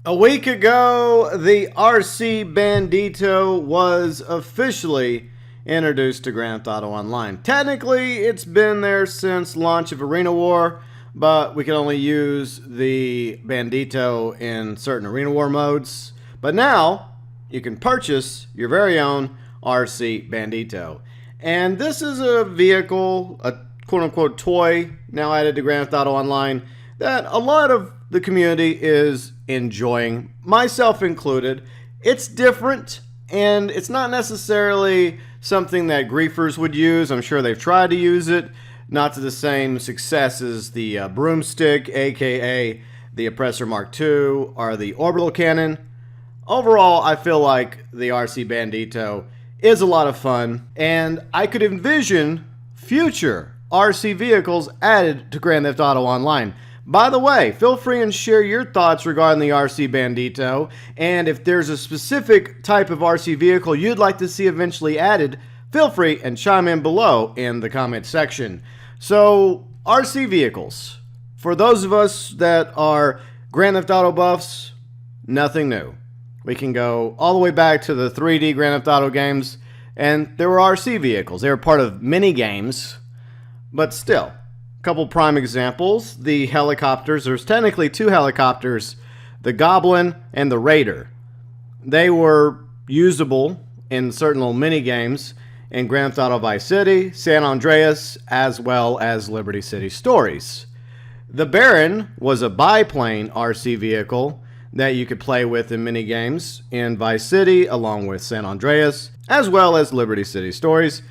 A week ago, the RC Bandito was officially introduced to Grand Theft Auto Online. Technically, it's been there since launch of Arena War, but we can only use the Bandito in certain Arena War modes. But now, you can purchase your very own RC Bandito. And this is a vehicle, a quote-unquote toy, now added to Grand Theft Auto Online, that a lot of the community is enjoying, myself included. It's different, and it's not necessarily something that griefers would use. I'm sure they've tried to use it, not to the same success as the broomstick, aka the Oppressor Mark II, or the orbital cannon. Overall, I feel like the RC Bandito is a lot of fun, and I could envision future RC vehicles added to Grand Theft Auto Online. By the way, feel free and share your thoughts regarding the RC Bandito, and if there's a specific type of RC vehicle you'd like to see eventually added, feel free and chime in below in the comment section. So, RC vehicles. For those of us that are Grand Theft Auto buffs, nothing new. We can go all the way back to the 3D Grand Theft Auto games, and there were RC vehicles. They were part of mini games, but still. Couple prime examples, the helicopters. There's technically two helicopters, the Goblin and the Raider. They were usable in certain little mini games in Grand Theft Auto Vice City, San Andreas, as well as Liberty City Stories. The Baron was a biplane RC vehicle that you could play with in mini games in Vice City, along with San Andreas, as well as Liberty City Stories.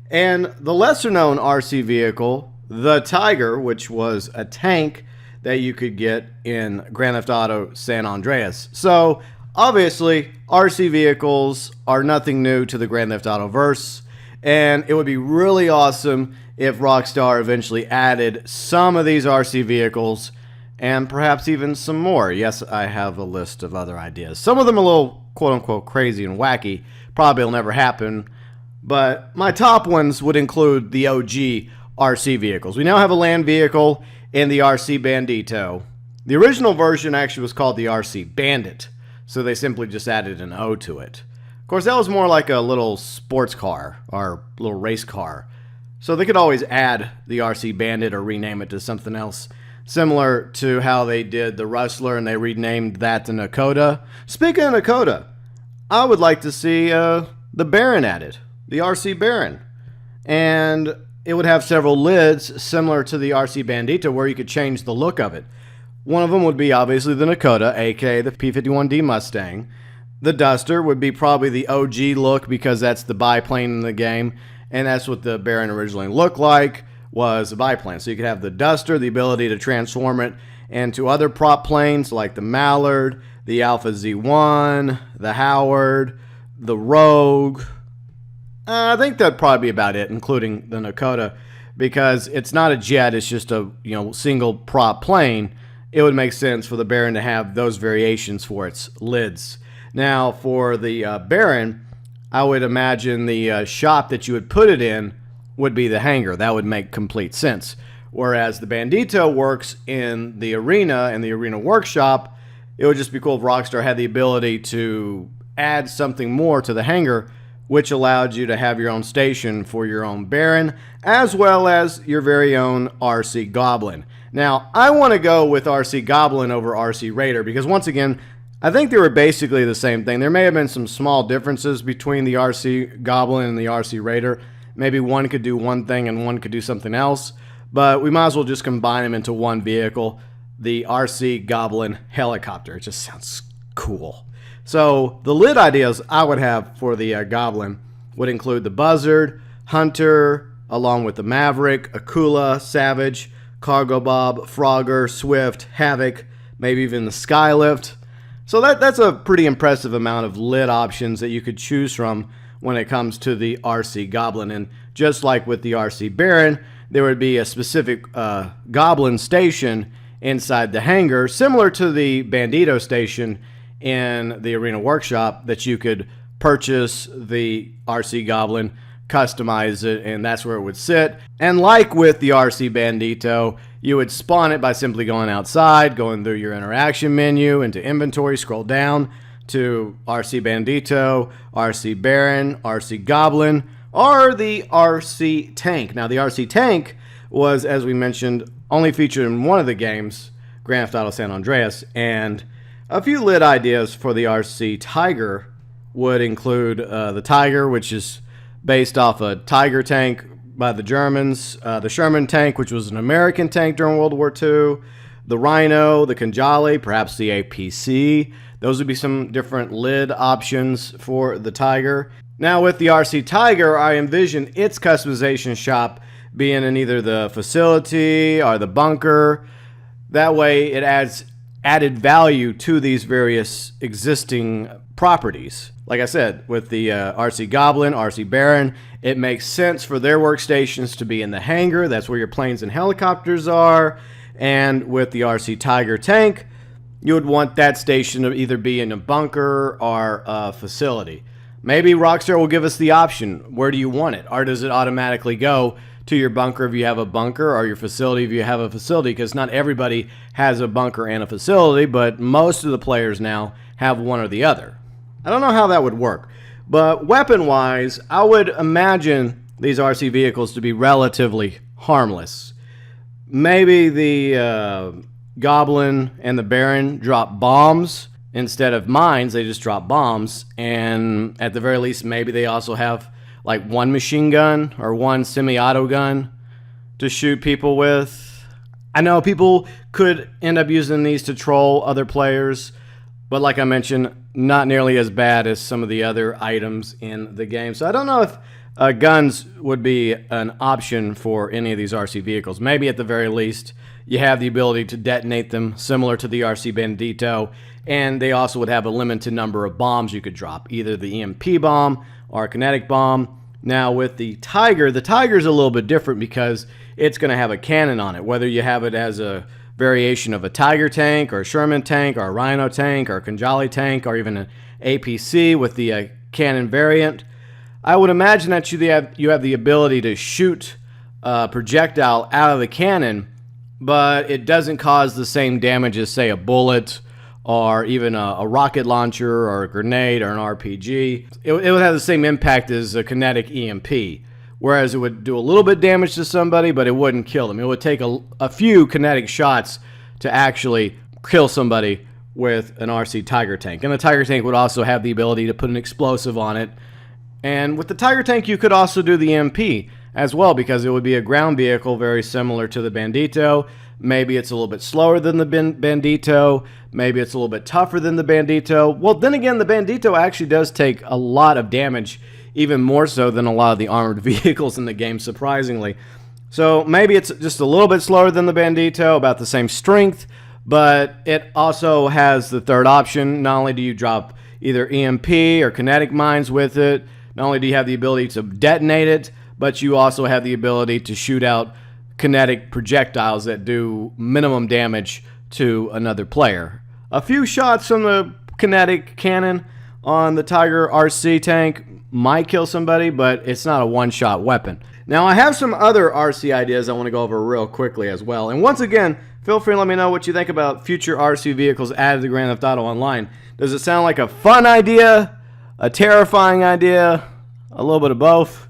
And the lesser known RC vehicle, the Tiger, which was a tank that you could get in Grand Theft Auto San Andreas. So, obviously, RC vehicles are nothing new to the Grand Theft Auto verse, and it would be really awesome if Rockstar eventually added some of these RC vehicles, and perhaps even some more. Yes, I have a list of other ideas. Some of them a little quote-unquote crazy and wacky. Probably will never happen, but my top ones would include the OG RC vehicles. We now have a land vehicle in the RC Bandito. The original version actually was called the RC Bandit, so they simply just added an O to it. Of course, that was more like a little sports car or little race car, so they could always add the RC Bandit or rename it to something else, similar to how they did the Rustler and they renamed that to Nakota. Speaking of Nakota, I would like to see the Baron added, the RC Baron, and it would have several lids similar to the RC Bandito where you could change the look of it. One of them would be obviously the Nakota, aka the P-51D Mustang. The Duster would be probably the OG look because that's the biplane in the game, and that's what the Baron originally looked like, was a biplane. So you could have the Duster, the ability to transform it into other prop planes like the Mallard, the Alpha Z1, the Howard, the Rogue. I think that'd probably be about it, including the Nakota, because it's not a jet, it's just a single prop plane. It would make sense for the Baron to have those variations for its lids. Now, for the Baron, I would imagine the shop that you would put it in would be the hangar. That would make complete sense. Whereas the Bandito works in the arena, in the arena workshop, it would just be cool if Rockstar had the ability to add something more to the hangar, which allowed you to have your own station for your own Baron, as well as your very own RC Goblin. Now, I want to go with RC Goblin over RC Raider, because once again, I think they were basically the same thing. There may have been some small differences between the RC Goblin and the RC Raider. Maybe one could do one thing and one could do something else, but we might as well just combine them into one vehicle, the RC Goblin helicopter. It just sounds cool. So the lid ideas I would have for the Goblin would include the Buzzard, Hunter, along with the Maverick, Akula, Savage, Cargo Bob, Frogger, Swift, Havoc, maybe even the Skylift. So that's a pretty impressive amount of lid options that you could choose from when it comes to the RC Goblin. And just like with the RC Baron, there would be a specific Goblin station inside the hangar, similar to the Bandito station in the Arena Workshop, that you could purchase the RC Goblin, customize it, and that's where it would sit. And like with the RC Bandito, You would spawn it by simply going outside, going through your interaction menu, into inventory, scroll down to RC Bandito, RC Baron, RC Goblin, or the RC Tank. Now, the RC Tank was, as we mentioned, only featured in one of the games, Grand Theft Auto San Andreas, and a few lit ideas for the RC Tiger would include the Tiger, which is based off a Tiger tank by the Germans, the Sherman tank, which was an American tank during World War II, the Rhino, the Conjali, perhaps the APC. Those would be some different lid options for the Tiger. Now with the RC Tiger, I envision its customization shop being in either the facility or the bunker. That way it adds added value to these various existing properties. Like I said, with the RC Goblin, RC Baron, it makes sense for their workstations to be in the hangar. That's where your planes and helicopters are. And with the RC Tiger tank, you would want that station to either be in a bunker or a facility. Maybe Rockstar will give us the option. Where do you want it? Or does it automatically go to your bunker if you have a bunker, or your facility if you have a facility? Because not everybody has a bunker and a facility, but most of the players now have one or the other. I don't know how that would work, but weapon-wise, I would imagine these RC vehicles to be relatively harmless. Maybe the Goblin and the Baron drop bombs instead of mines. They just drop bombs, and at the very least, maybe they also have like one machine gun or one semi-auto gun to shoot people with. I know people could end up using these to troll other players, but like I mentioned, not nearly as bad as some of the other items in the game. So I don't know if guns would be an option for any of these RC vehicles. Maybe at the very least, you have the ability to detonate them, similar to the RC Bandito, and they also would have a limited number of bombs you could drop, either the EMP bomb or a kinetic bomb. Now with the Tiger's a little bit different because it's going to have a cannon on it, whether you have it as a variation of a Tiger tank or a Sherman tank or a Rhino tank or a Conjali tank or even an APC with the cannon variant. I would imagine that you have the ability to shoot a projectile out of the cannon, but it doesn't cause the same damage as, say, a bullet or even a rocket launcher or a grenade or an RPG. It would have the same impact as a kinetic EMP, whereas it would do a little bit damage to somebody, but it wouldn't kill them. It would take a few kinetic shots to actually kill somebody with an RC Tiger tank. And the Tiger tank would also have the ability to put an explosive on it. And with the Tiger tank, you could also do the EMP as well, because it would be a ground vehicle very similar to the Bandito. Maybe it's a little bit slower than the Bandito. Maybe it's a little bit tougher than the Bandito. Well, then again, the Bandito actually does take a lot of damage, even more so than a lot of the armored vehicles in the game, surprisingly. So maybe it's just a little bit slower than the Bandito, about the same strength, but it also has the third option. Not only do you drop either EMP or kinetic mines with it, not only do you have the ability to detonate it, but you also have the ability to shoot out kinetic projectiles that do minimum damage to another player. A few shots from the kinetic cannon on the Tiger RC tank might kill somebody, but it's not a one-shot weapon. Now, I have some other RC ideas I want to go over real quickly as well. And once again, feel free to let me know what you think about future RC vehicles added to Grand Theft Auto Online. Does it sound like a fun idea, a terrifying idea, a little bit of both?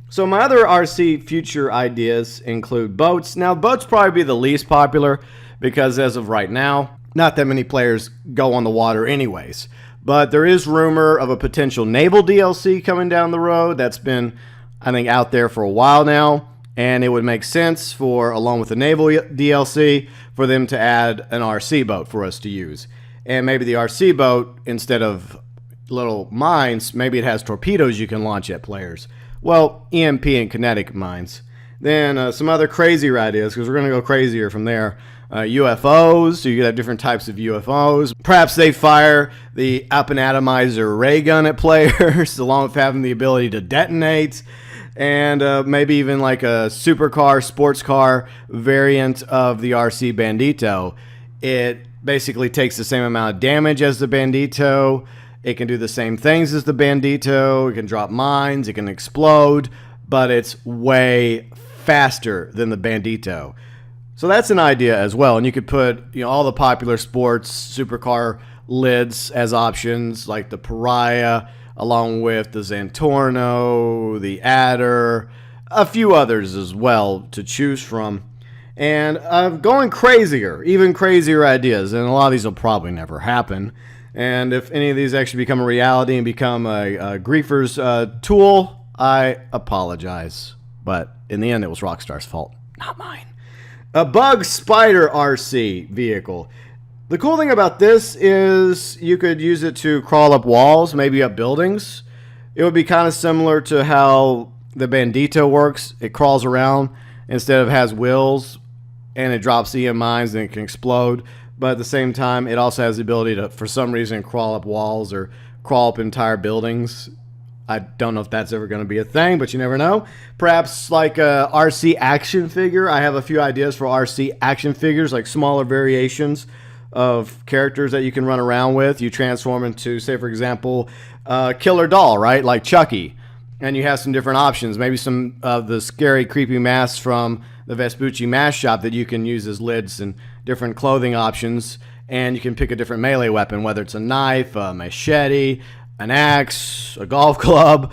So my other RC future ideas include boats. Now, boats probably be the least popular because as of right now, not that many players go on the water anyways. But there is rumor of a potential naval DLC coming down the road. That's been, I think, out there for a while now. And it would make sense for, along with the naval DLC, for them to add an RC boat for us to use. And maybe the RC boat, instead of little mines, maybe it has torpedoes you can launch at players. Well, EMP and kinetic mines. Then some other crazier ideas, because we're going to go crazier from there. UFOs, so you could have different types of UFOs. Perhaps they fire the up and atomizer ray gun at players, along with having the ability to detonate. And maybe even like a supercar, sports car variant of the RC Bandito. It basically takes the same amount of damage as the Bandito. It can do the same things as the Bandito. It can drop mines. It can explode. But it's way faster than the Bandito. So that's an idea as well. And you could put, all the popular sports supercar lids as options, like the Pariah, along with the Zantorno, the Adder, a few others as well to choose from. And going crazier, even crazier ideas. And a lot of these will probably never happen. And if any of these actually become a reality and become a griefer's tool, I apologize. But in the end, it was Rockstar's fault, not mine. A Bug Spider RC vehicle. The cool thing about this is you could use it to crawl up walls, maybe up buildings. It would be kind of similar to how the Bandito works. It crawls around instead of has wheels, and it drops EM mines and it can explode. But at the same time, it also has the ability to, for some reason, crawl up walls or crawl up entire buildings. I don't know if that's ever going to be a thing, but you never know. Perhaps like a RC action figure. I have a few ideas for RC action figures, like smaller variations of characters that you can run around with. You transform into, say, for example, Killer Doll, right? Like Chucky. And you have some different options. Maybe some of the scary, creepy masks from the Vespucci mask shop that you can use as lids and different clothing options. And you can pick a different melee weapon, whether it's a knife, a machete, an axe, a golf club,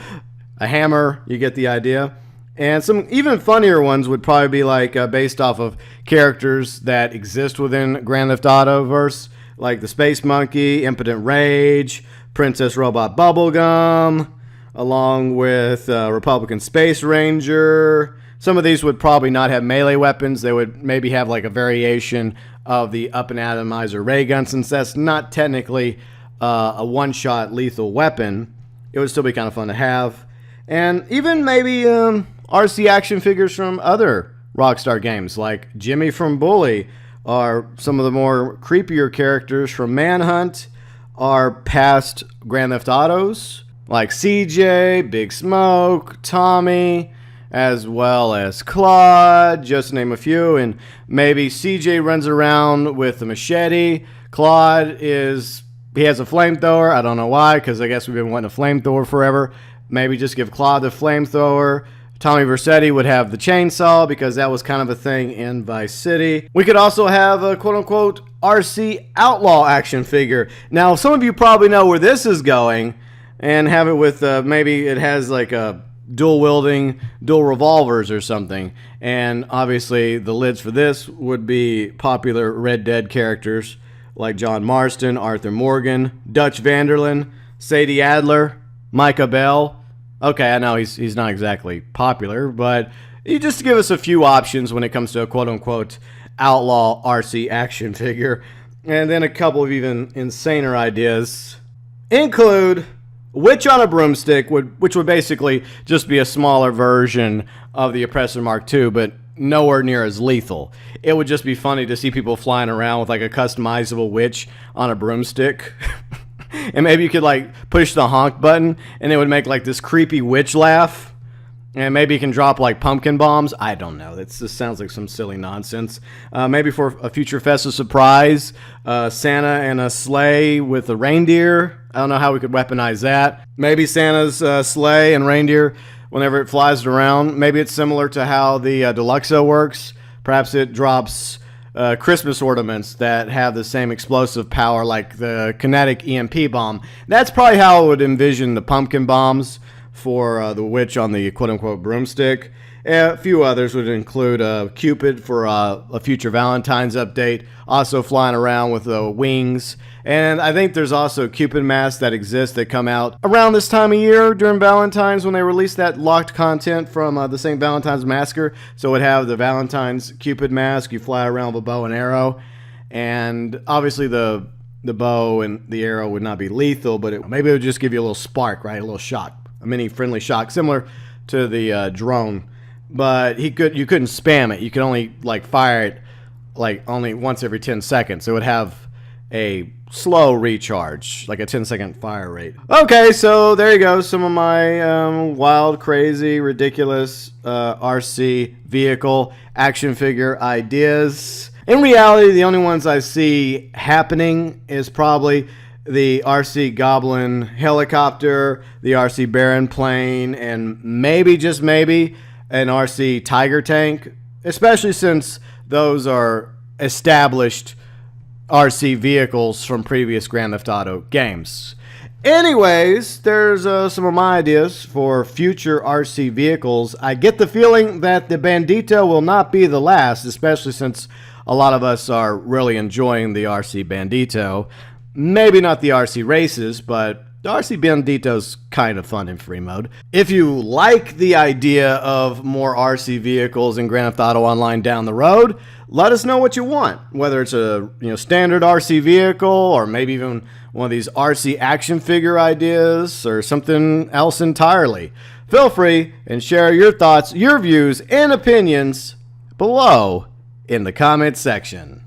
a hammer. You get the idea. And some even funnier ones would probably be like based off of characters that exist within Grand Theft Auto verse, like the Space Monkey, Impotent Rage, Princess Robot Bubblegum, along with Republican Space Ranger. Some of these would probably not have melee weapons. They would maybe have like a variation of the Up and Atomizer ray gun, since that's not technically a one-shot lethal weapon. It would still be kind of fun to have. And even maybe RC action figures from other Rockstar games, like Jimmy from Bully, or some of the more creepier characters from Manhunt, or past Grand Theft Autos, like CJ, Big Smoke, Tommy, as well as Claude, just to name a few. And maybe CJ runs around with a machete. Claude he has a flamethrower. I don't know why, because I guess we've been wanting a flamethrower forever. Maybe just give Claude the flamethrower. Tommy Vercetti would have the chainsaw, because that was kind of a thing in Vice City. We could also have a quote-unquote RC Outlaw action figure. Now, some of you probably know where this is going, and have it with maybe it has like a dual revolvers or something. And obviously the lids for this would be popular Red Dead characters like John Marston, Arthur Morgan, Dutch Vanderlyn, Sadie Adler, Micah Bell. Okay, I know he's not exactly popular, but you just give us a few options when it comes to a quote-unquote outlaw RC action figure. And then a couple of even insaner ideas include Witch on a Broomstick, which would basically just be a smaller version of the Oppressor Mark II, but nowhere near as lethal. It would just be funny to see people flying around with like a customizable witch on a broomstick. And maybe you could like push the honk button and it would make like this creepy witch laugh. And maybe you can drop like pumpkin bombs. I don't know. This sounds like some silly nonsense. Maybe for a future festive surprise, Santa and a sleigh with a reindeer. I don't know how we could weaponize that. Maybe Santa's sleigh and reindeer, whenever it flies around, maybe it's similar to how the Deluxo works. Perhaps it drops Christmas ornaments that have the same explosive power like the kinetic EMP bomb. That's probably how I would envision the pumpkin bombs for the witch on the quote-unquote broomstick. A few others would include Cupid for a future Valentine's update, also flying around with wings. And I think there's also Cupid masks that exist that come out around this time of year during Valentine's when they release that locked content from the St. Valentine's Massacre. So it would have the Valentine's Cupid mask. You fly around with a bow and arrow. And obviously the bow and the arrow would not be lethal, but maybe it would just give you a little spark, right? A little shock, a mini friendly shock, similar to the drone. But you couldn't spam it. You could only like fire it like only once every 10 seconds. It would have a slow recharge, like a 10-second fire rate. Okay, so there you go. Some of my wild, crazy, ridiculous RC vehicle action figure ideas. In reality, the only ones I see happening is probably the RC Goblin helicopter, the RC Baron plane, and maybe, just maybe, an RC Tiger tank, especially since those are established RC vehicles from previous Grand Theft Auto games. Anyways, there's some of my ideas for future RC vehicles. I get the feeling that the Bandito will not be the last, especially since a lot of us are really enjoying the RC Bandito. Maybe not the RC races, but the RC Bandito's kind of fun in free mode. If you like the idea of more RC vehicles in Grand Theft Auto Online down the road, let us know what you want. Whether it's a standard RC vehicle, or maybe even one of these RC action figure ideas, or something else entirely. Feel free and share your thoughts, your views, and opinions below in the comments section.